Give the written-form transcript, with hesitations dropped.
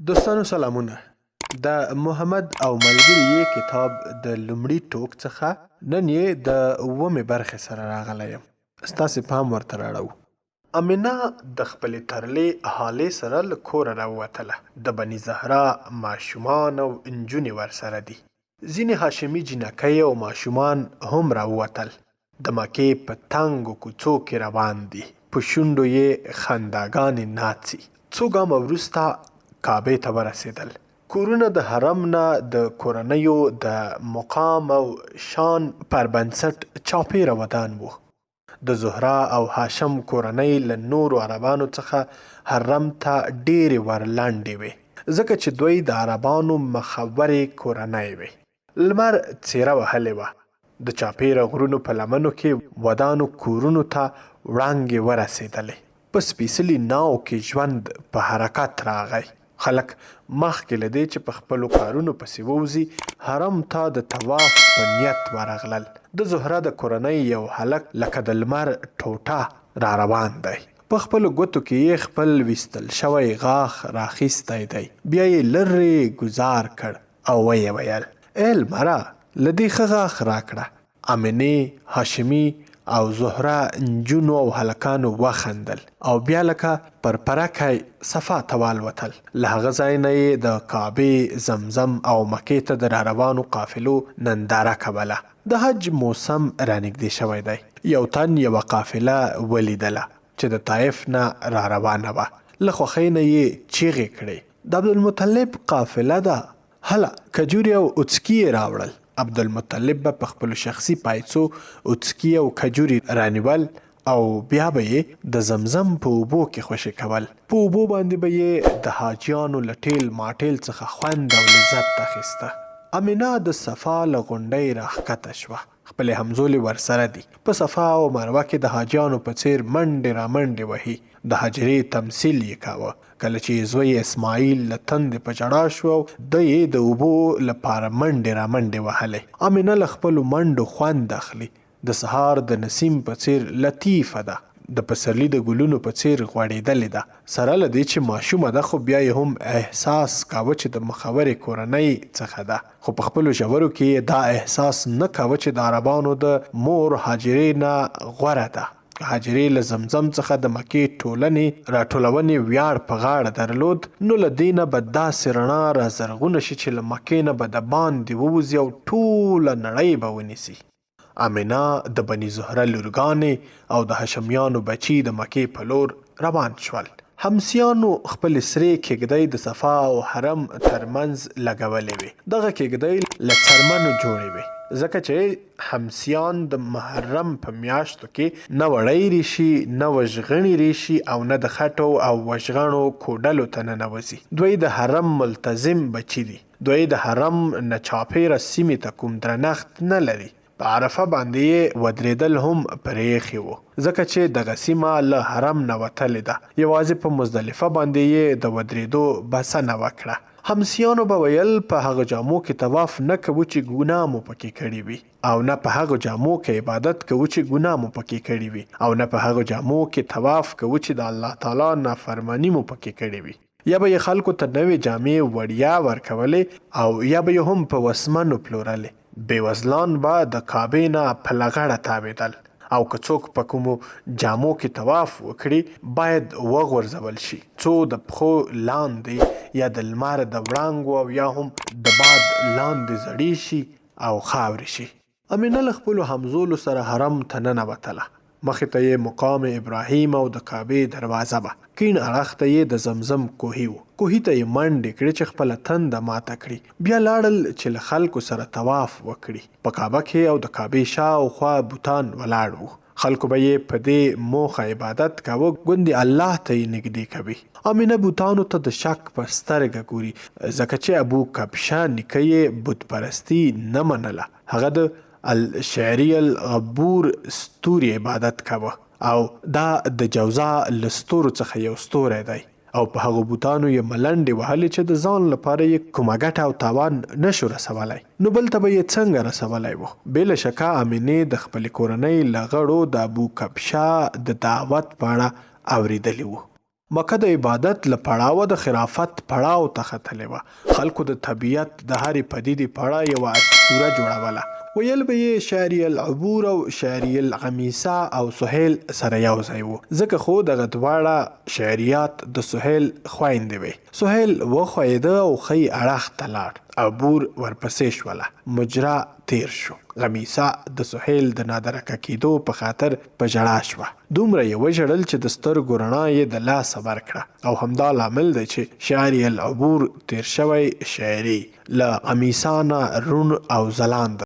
دوستانو سلامونه. د محمد او ملګري یې کتاب د لومړي ټوک څخه نن یې د اوومې برخې سره راغلی یم. ستاسې پام ورته راړو. امینه د خپلې ترلې هالې سره له کوره راووتله. د بني زهرا ماشومان او نجونې ورسره دي. ځینې هاشمي جینکۍ او ماشومان هم راووتل. د مکې په تنګو کوڅو کې روان دي. په شونډو یې خنداګانې ناڅي. څو ګامه وروسته کعبې ته ورسېدل. کورونه د حرم نه د کورنیو د مقام او شان پر بنسټ چاپېره ودان وو. د زهرا او هاشم کورنۍ له نورو عربانو څخه حرم ته ډېرې ورلنډې وې، ځکه چې دوی د عربانو مخورې کورنۍ وې. لمر څېره وهلې وه. د چاپېره غرونو په لمنو کې ودانو کورونو ته وړانګې ورسېدلې. په سپېڅلي ناو کې ژوند په حرکت راغی. خلک مخکې له دې چې په خپلو کارونو پسې ووځي حرم ته د طواف په نیت ورغلل. د زهرا د کورنۍ یو هلک لکه د لمر ټوټه را روان دی. په خپلو ګوتو کې یې خپل ویستل شوی غاښ راخیستی دی. بیا یې لرې ګزار کړ او ویې ویل: ای لمره، له دې ښه غاښ راکړه. امینې، هاشمي او زهرا نجونو او هلکانو وخندل او بیا لکه پر پرکی صفا ته والوتل. له هغه ځای نه یې د کعبې، زمزم او مکې ته د راروانو قافلو ننداره کوله. د حج موسم رانږدې شوی دی. یو تن یوه قافله ولیدله چې د طایف نه را روانه وه. له خوښۍ نه یې چیغې کړې: د عبدالمطلب قافله ده، هله کجورې او اوڅکي یې راوړل. عبدالمطلب به په خپلو شخصي پایڅو اوڅکي او کجوري رانیول او بیا به یې د زمزم په اوبو کې خوشې کول. په اوبو باندې به یې د حاجیانو له ټېل ماټېل څخه خوند او لذت اخیسته. امینه د صفا له غونډۍ راښکته شوه. خپلې همزولې ورسره دي. په صفا او مروه کې د حاجیانو په څېر منډې رامنډې وهي. د حجرې تمثیل یې کاوه. کله چې زوی اسماعیل له تندې په ژړا شو او ده یې د اوبو لپاره منډې رامنډې وهلې. امینه له خپلو منډو خوند اخلي. د سهار د نسیم په څېر لطیفه ده. د پسرلي د ګلونو په څېر غوړېدلې ده. سره له دې چې ماشومه ده، خو بیا یې هم احساس کاوه چې د مخورې کورنۍ څخه ده. خو په خپلو ژورو کې یې دا احساس نه کاوه چې د عربانو د مور حاجرې نه غوره ده. حاجرې له زمزم څخه د مکې ټولنې راټولونې ویاړ په غاړه درلود، نو له دې نه به داسې رڼا را زرغونه شي چې له مکې نه به د باندې ووځي او ټوله نړۍ به ونیسي. امینه، د بني زهره لورګانې او د هاشمیانو بچي د مکې په لور روان شول. همسیانو خپلې سرې کېږدۍ د صفا او حرم ترمنځ لګولې وې. دغه کېږدۍ له څرمنو جوړې وې، ځکه چې همسیان د محرم په میاشتو کې نه وړی ریشي، نه وژغني ریشي او نه د خټو او وژغنو کوډلو ته ننوځي. دوی د حرم ملتزم بچي دي. دوی د حرم نه چاپېره سیمې ته کوم درنښت نه لري. په عرفه باندې یې ودرېدل هم پرېښي وو، ځکه چې دغه سیمه له حرم نه وتلې ده. یوازې په مزدلفه باندې یې د ودرېدو بسنه وکړه. همسیانو به ویل: په هغه جامو کې طواف نه کوو چې ګناه مو پکې کړې وي، او نه په هغه جامو کې عبادت کوو چې ګناه مو پکې کړې وي، او نه په هغه جامو کې طواف کوو چې د الله تعالی نافرماني مو پکې کړې وي. یا به یې خلکو ته نوې جامې وړیا ورکولې او یا به یې هم په وسمنو پلورلې. بېوزلان به د کعبې نه په لغړه تاوېدل، او که څوک په کومو جامو کې طواف وکړي باید وغورځول شي، څو د پښو لاندې یا د لمر د وړانګو او یا هم د باد لاندې زړې شي او خاورې شي. امینه له خپلو همزولو سره حرم ته ننوتله. مخې ته یې مقام ابراهیم او د کعبې دروازه وه. کیڼ اړخ ته یې د زمزم کوهي و. کوهي ته یې منډې کړې چې خپله تنده ماته کړي. بیا لاړل چې له خلکو سره طواف وکړي. په کعبه کې او د کعبې شاوخوا بوتان ولاړ وو. خلکو به یې په دې موخه عبادت کاوه ګوندې الله ته یې نږدې کوي. امینه بوتانو ته د شک په سترګه ګوري، ځکه چې ابو کبشه نیکه یې بت پرستي نه منله. هغه د الشعري الغبور ستوري عبادت کاوه او دا د جوزا له ستورو څخه یو ستوری دی، او په هغو بوتانو یې ملنډې وهلې چې د ځان لپاره یې کومه ګټه او تاوان نشو رسولی، نو بل ته به یې څنګه رسولی و. بې له شکه امینې د خپلې کورنۍ له غړو د ابو کبشه د دعوت په اړه اورېدلي وو. مکه د عبادت له پړاوه د خرافت پړاو ته ختلې وه. خلکو د طبیعت د هرې پدیدې په اړه یوه اسطوره جوړوله. ویل به یې شهری العبور او شهری الغمیسه او سهیل سره یو ځای وو، ځکه خو دغه دواړه شهریات د سهیل خویندې وې. سهیل وښویېده او ښی اړخ ته لاړ. عبور ورپسې شوله. مجرا تیر شو. غمیسه د سهیل د نادرکه کېدو په خاطر په ژړا شوه. دومره یې وژړل چې د سترګو رڼا یې د لاسه ورکړه، او همدا لامل دی چې شهری العبور تیر شوی شهري له غمیسه نه روڼ او ځلانده